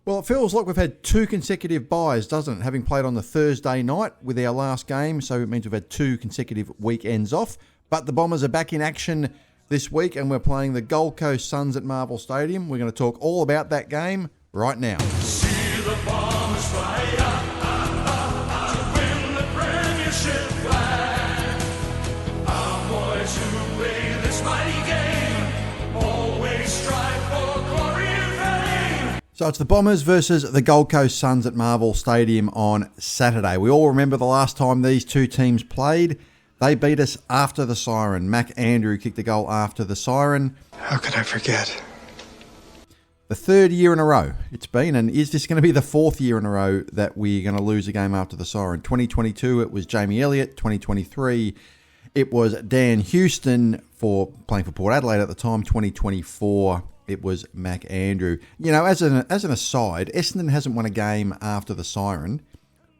Well, it feels like we've had 2 consecutive byes, doesn't it? Having played on the Thursday night with our last game, so it means we've had 2 consecutive weekends off. But the Bombers are back in action this week, and we're playing the Gold Coast Suns at Marvel Stadium. We're going to talk all about that game right now. See the Bombers fly up to win the premiership flag. Our boys who play this mighty game always strive for glory and fame. So it's the Bombers versus the Gold Coast Suns at Marvel Stadium on Saturday. We all remember the last time these 2 teams played. They beat us after the siren. Mac Andrew kicked the goal after the siren. How could I forget? The 3rd year in a row it's been, and is this going to be the 4th year in a row that we're going to lose a game after the siren? 2022, it was Jamie Elliott. 2023, it was Dan Houston for playing for Port Adelaide at the time. 2024, it was Mac Andrew. You know, as an aside, Essendon hasn't won a game after the siren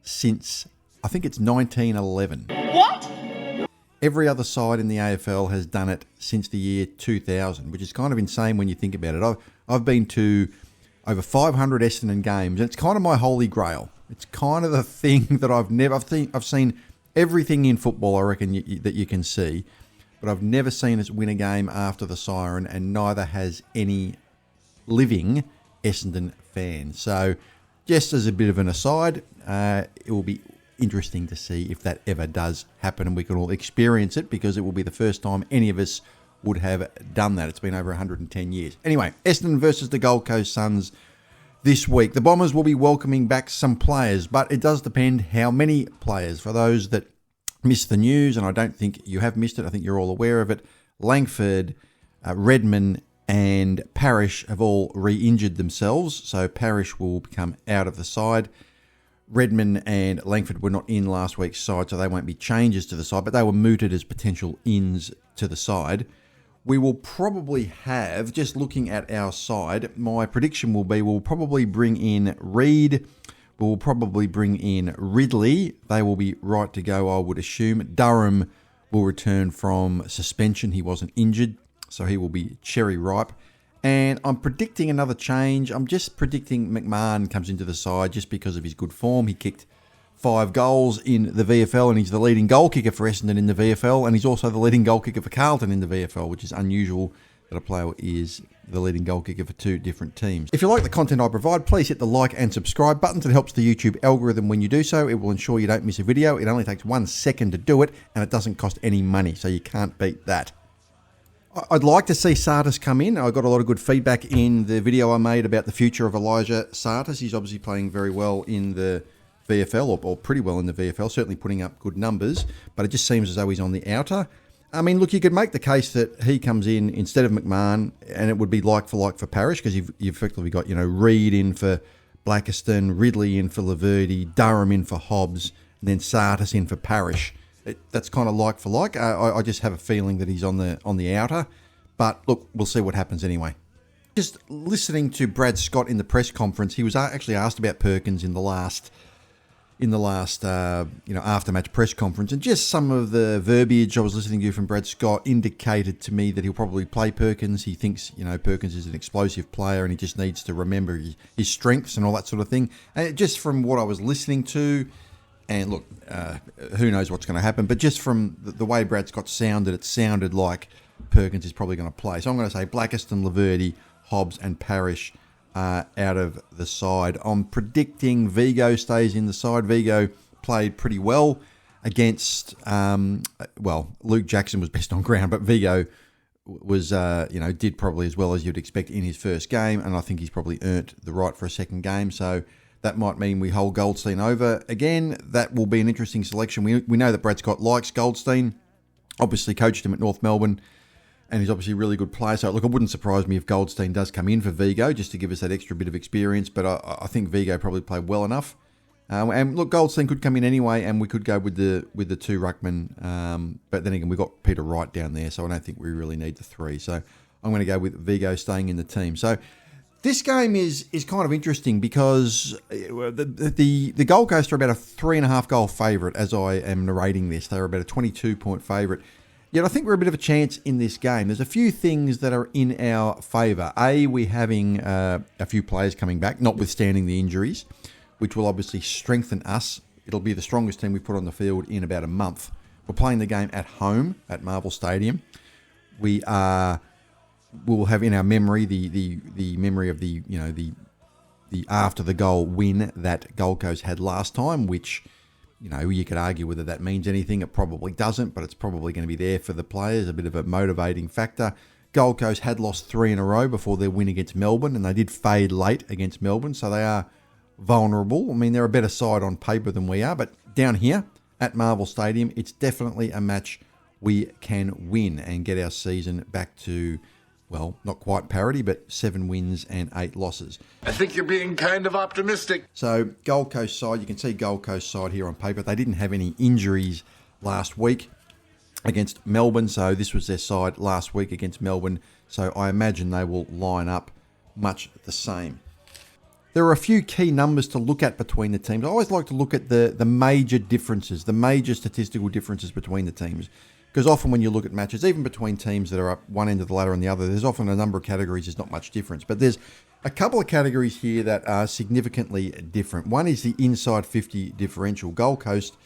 since, I think it's 1911. What? Every other side in the AFL has done it since the year 2000, which is kind of insane when you think about it. I've been to over 500 Essendon games, and it's kind of my holy grail. It's kind of the thing that I've seen everything in football, I reckon, that you can see, but I've never seen us win a game after the siren, and neither has any living Essendon fan. So just as a bit of an aside, it will be interesting to see if that ever does happen and we can all experience it, because it will be the first time any of us would have done that. It's been over 110 years. Anyway, Essendon versus the Gold Coast Suns this week. The Bombers will be welcoming back some players, but it does depend how many players. For those that missed the news, and I don't think you have missed it, I think you're all aware of it, Langford, Redman and Parish have all re-injured themselves, so Parish will become out of the side. Redman and Langford were not in last week's side, so they won't be changes to the side, but they were mooted as potential ins to the side. We will probably have, just looking at our side, my prediction will be we'll probably bring in Reid, we'll probably bring in Ridley. They will be right to go, I would assume. Durham will return from suspension. He wasn't injured, so he will be cherry ripe. And I'm predicting another change. I'm just predicting McMahon comes into the side just because of his good form. He kicked 5 goals in the VFL, and he's the leading goal kicker for Essendon in the VFL, and he's also the leading goal kicker for Carlton in the VFL, which is unusual that a player is the leading goal kicker for 2 different teams. If you like the content I provide, please hit the like and subscribe buttons. It helps the YouTube algorithm when you do so. It will ensure you don't miss a video. It only takes 1 second to do it, and it doesn't cost any money, so you can't beat that. I'd like to see Sartis come in. I got a lot of good feedback in the video I made about the future of Elijah Sartis. He's obviously playing very well in the VFL, or pretty well in the VFL, certainly putting up good numbers, but it just seems as though he's on the outer. I mean, look, you could make the case that he comes in instead of McMahon, and it would be like for Parish, because you've effectively got, Reid in for Blackiston, Ridley in for Laverty, Durham in for Hobbs, and then Sartis in for Parish. That's kind of like for like. I just have a feeling that he's on the outer. But look, we'll see what happens anyway. Just listening to Brad Scott in the press conference, he was actually asked about Perkins in the last after-match press conference, and just some of the verbiage I was listening to from Brad Scott indicated to me that he'll probably play Perkins. He thinks, Perkins is an explosive player, and he just needs to remember his strengths and all that sort of thing. And just from what I was listening to, and look, who knows what's going to happen, but just from the way Brad Scott sounded, it sounded like Perkins is probably going to play. So I'm going to say Blackiston, Laverty, Hobbs and Parish out of the side. I'm predicting Vigo stays in the side. Vigo played pretty well against, Luke Jackson was best on ground, but Vigo was, did probably as well as you'd expect in his first game, and I think he's probably earned the right for a second game. So that might mean we hold Goldstein over again. That will be an interesting selection. We know that Brad Scott likes Goldstein, obviously coached him at North Melbourne, and he's obviously a really good player. So, look, it wouldn't surprise me if Goldstein does come in for Vigo just to give us that extra bit of experience, but I think Vigo probably played well enough. And look, Goldstein could come in anyway, and we could go with the 2 ruckmen. But then again, we've got Peter Wright down there, so I don't think we really need the 3. So I'm going to go with Vigo staying in the team. So this game is kind of interesting because the Gold Coast are about a 3.5 goal favourite as I am narrating this. They're about a 22-point favourite. Yet I think we're a bit of a chance in this game. There's a few things that are in our favour. We're having a few players coming back, notwithstanding the injuries, which will obviously strengthen us. It'll be the strongest team we put on the field in about a month. We're playing the game at home at Marvel Stadium. We will have in our memory the memory of the after the goal win that Gold Coast had last time, which, you could argue whether that means anything. It probably doesn't, but it's probably going to be there for the players, a bit of a motivating factor. Gold Coast had lost 3 in a row before their win against Melbourne, and they did fade late against Melbourne, so they are vulnerable. I mean, they're a better side on paper than we are, but down here at Marvel Stadium, it's definitely a match we can win and get our season back to, well, not quite parity, but 7 wins and 8 losses. I think you're being kind of optimistic. So Gold Coast side, you can see Gold Coast side here on paper. They didn't have any injuries last week against Melbourne, so this was their side last week against Melbourne. So I imagine they will line up much the same. There are a few key numbers to look at between the teams. I always like to look at the major differences, the major statistical differences between the teams. Because often when you look at matches, even between teams that are up one end of the ladder and the other, there's often a number of categories, there's not much difference. But there's a couple of categories here that are significantly different. One is the inside 50 differential. Gold Coast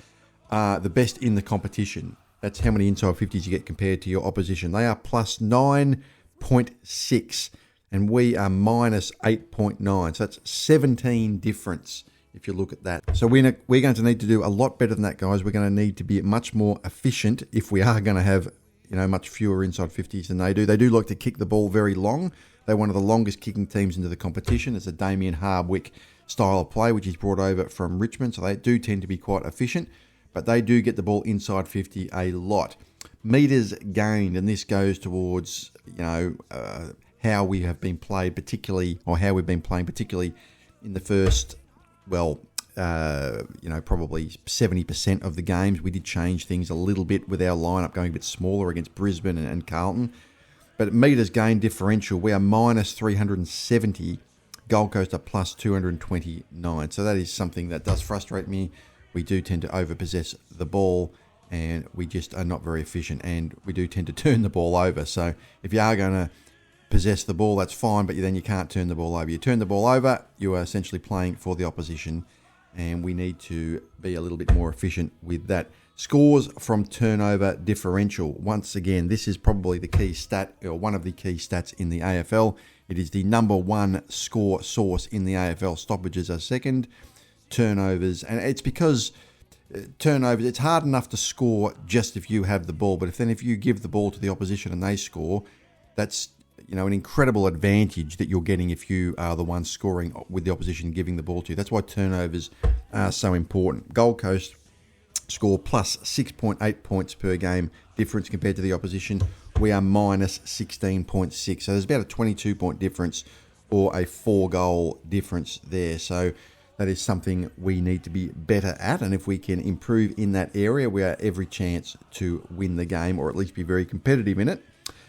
are the best in the competition. That's how many inside 50s you get compared to your opposition. They are plus 9.6 and we are minus 8.9. So that's 17 difference if you look at that. So we're going to need to do a lot better than that, guys. We're going to need to be much more efficient if we are going to have, much fewer inside 50s than they do. They do like to kick the ball very long. They're one of the longest kicking teams into the competition. It's a Damien Hardwick style of play, which is brought over from Richmond. So they do tend to be quite efficient, but they do get the ball inside 50 a lot. Meters gained, and this goes towards, how we have been played particularly, or how we've been playing particularly in the first, probably 70% of the games. We did change things a little bit with our lineup, going a bit smaller against Brisbane and Carlton. But at meters gained differential, we are minus 370. Gold Coast are plus 229. So that is something that does frustrate me. We do tend to overpossess the ball, and we just are not very efficient, and we do tend to turn the ball over. So if you are going to possess the ball, that's fine, but then you can't turn the ball over. You turn the ball over, you are essentially playing for the opposition, and we need to be a little bit more efficient with that. Scores from turnover differential. Once again, this is probably the key stat, or one of the key stats in the AFL. It is the number one score source in the AFL. Stoppages are second, turnovers, and it's because turnovers, it's hard enough to score just if you have the ball, but if you give the ball to the opposition and they score, that's an incredible advantage that you're getting if you are the one scoring with the opposition giving the ball to you. That's why turnovers are so important. Gold Coast score plus 6.8 points per game difference compared to the opposition. We are minus 16.6. So there's about a 22-point difference or a 4-goal difference there. So that is something we need to be better at. And if we can improve in that area, we have every chance to win the game, or at least be very competitive in it.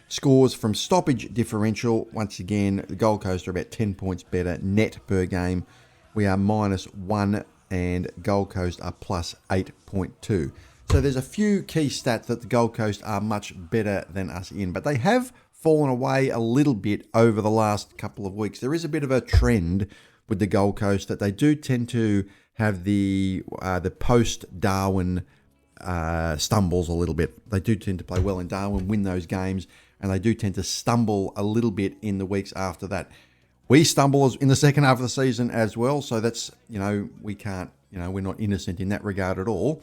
Scores from stoppage differential. Once again, the Gold Coast are about 10 points better net per game. We are minus 1 and Gold Coast are plus 8.2. So there's a few key stats that the Gold Coast are much better than us in, but they have fallen away a little bit over the last couple of weeks. There is a bit of a trend with the Gold Coast that they do tend to have the post-Darwin stumbles a little bit. They do tend to play well in Darwin, win those games, and they do tend to stumble a little bit in the weeks after that. We stumble in the second half of the season as well, so that's, we can't, we're not innocent in that regard at all.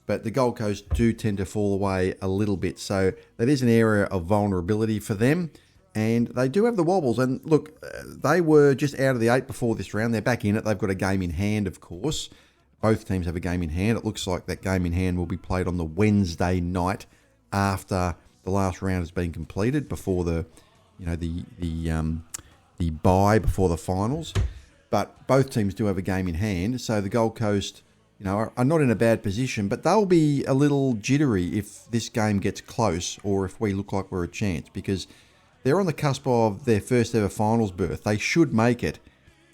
But the Gold Coast do tend to fall away a little bit, so that is an area of vulnerability for them, and they do have the wobbles. And look, they were just out of the 8 before this round. They're back in it. They've got a game in hand, of course. Both teams have a game in hand. It looks like that game in hand will be played on the Wednesday night after the last round has been completed, before the bye before the finals. But both teams do have a game in hand, so the Gold Coast, are not in a bad position, but they'll be a little jittery if this game gets close, or if we look like we're a chance, because they're on the cusp of their first ever finals berth. They should make it,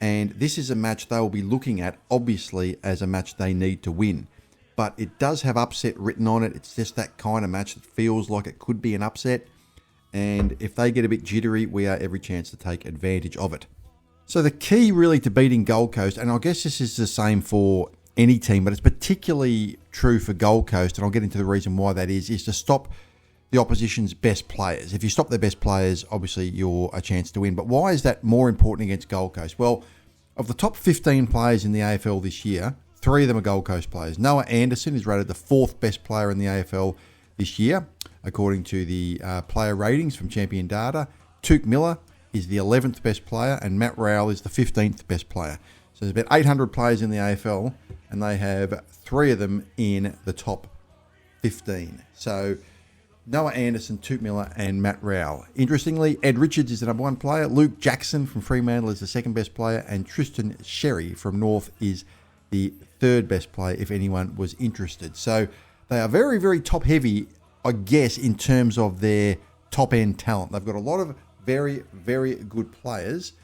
and this is a match they will be looking at, obviously, as a match they need to win. but it does have upset written on it. It's just that kind of match that feels like it could be an upset. And if they get a bit jittery, we are every chance to take advantage of it. So the key really to beating Gold Coast, and I guess this is the same for any team, but it's particularly true for Gold Coast, and I'll get into the reason why that is to stop the opposition's best players. If you stop their best players, obviously you're a chance to win. But why is that more important against Gold Coast? Well, of the top 15 players in the AFL this year, 3 of them are Gold Coast players. Noah Anderson is rated the 4th best player in the AFL this year, according to the player ratings from Champion Data. Tuke Miller is the 11th best player, and Matt Rowell is the 15th best player. So there's about 800 players in the AFL, and they have 3 of them in the top 15. So Noah Anderson, Tuke Miller, and Matt Rowell. Interestingly, Ed Richards is the number 1 player. Luke Jackson from Fremantle is the 2nd best player, and Tristan Sherry from North is the 3rd best player, if anyone was interested. So they are very, very top heavy, I guess, in terms of their top end talent. They've got a lot of very, very good players,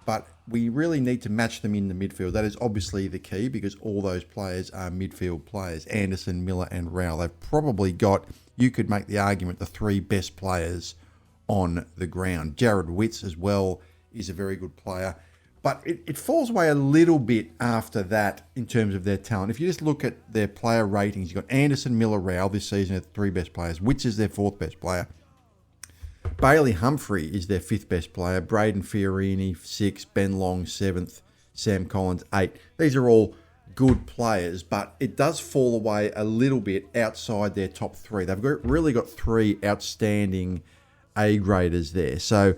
but we really need to match them in the midfield. That is obviously the key, because all those players are midfield players. Anderson, Miller, and Rowell. They've probably got, you could make the argument, the 3 best players on the ground. Jared Witts as well is a very good player. But it falls away a little bit after that in terms of their talent. If you just look at their player ratings, you've got Anderson, Miller, Rowell this season are the 3 best players. Witts is their 4th best player. Bailey Humphrey is their 5th best player. Braden Fiorini, 6th. Ben Long, 7th. Sam Collins, 8th. These are all good players, but it does fall away a little bit outside their top 3. They've really got 3 outstanding A-graders there. So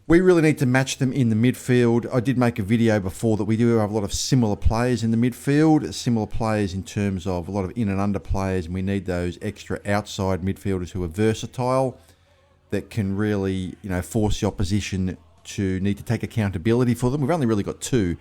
we really need to match them in the midfield. I did make a video before that we do have a lot of similar players in the midfield, similar players in terms of a lot of in and under players, and we need those extra outside midfielders who are versatile, that can really, force the opposition to need to take accountability for them. We've only really got 2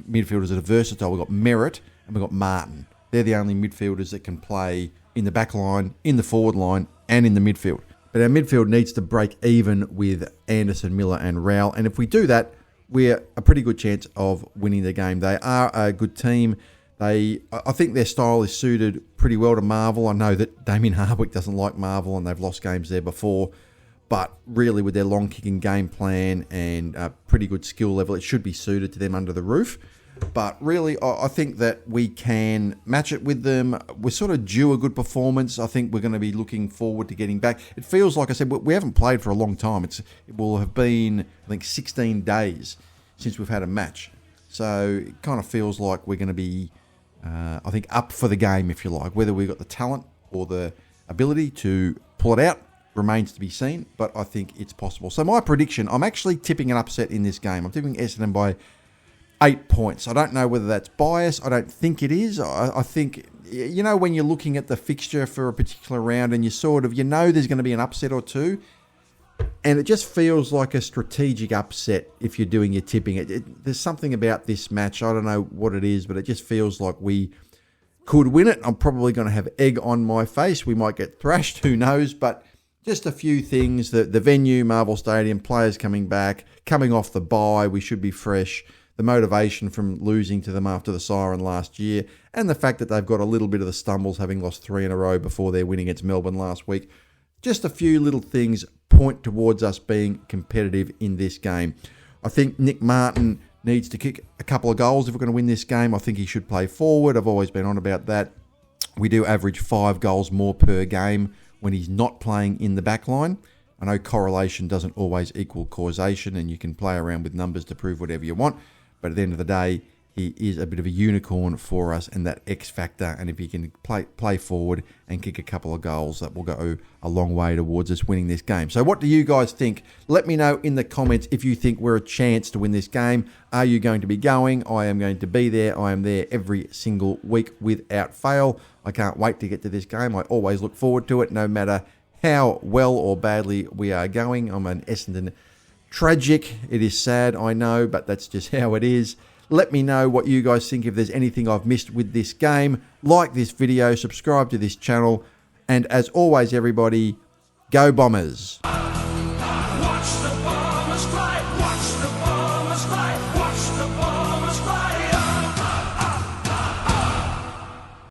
midfielders that are versatile. We've got Merritt and we've got Martin. They're the only midfielders that can play in the back line, in the forward line, and in the midfield. But our midfield needs to break even with Anderson, Miller, and Rowell. And if we do that, we're a pretty good chance of winning the game. They are a good team. I think their style is suited pretty well to Marvel. I know that Damien Hardwick doesn't like Marvel, and they've lost games there before. But really, with their long kicking game plan and a pretty good skill level, it should be suited to them under the roof. But really, I think that we can match it with them. We're sort of due a good performance. I think we're going to be looking forward to getting back. It feels like I said, we haven't played for a long time. It will have been, I think, 16 days since we've had a match. So it kind of feels like we're going to be, I think, up for the game, if you like. Whether we've got the talent or the ability to pull it out remains to be seen, but I think it's possible. So my prediction, I'm actually tipping an upset in this game. I'm tipping Essendon by 8 points. I don't know whether that's bias. I don't think it is. I think, when you're looking at the fixture for a particular round and you sort of, there's going to be an upset or 2, and it just feels like a strategic upset if you're doing your tipping. There's something about this match. I don't know what it is, but it just feels like we could win it. I'm probably going to have egg on my face. We might get thrashed. Who knows? But just a few things. The venue, Marvel Stadium, players coming back, coming off the bye, we should be fresh. The motivation from losing to them after the siren last year, and the fact that they've got a little bit of the stumbles, having lost 3 in a row before their win against Melbourne last week. Just a few little things point towards us being competitive in this game. I think Nick Martin needs to kick a couple of goals if we're going to win this game. I think he should play forward. I've always been on about that. We do average 5 goals more per game when he's not playing in the back line. I know correlation doesn't always equal causation, and you can play around with numbers to prove whatever you want. But at the end of the day, he is a bit of a unicorn for us and that X factor. And if he can play forward and kick a couple of goals, that will go a long way towards us winning this game. So what do you guys think? Let me know in the comments if you think we're a chance to win this game. Are you going to be going? I am going to be there. I am there every single week without fail. I can't wait to get to this game. I always look forward to it, no matter how well or badly we are going. I'm an Essendon tragic. It is sad, I know, but that's just how it is. Let me know what you guys think, if there's anything I've missed with this game. Like this video, subscribe to this channel, and as always, everybody, go Bombers!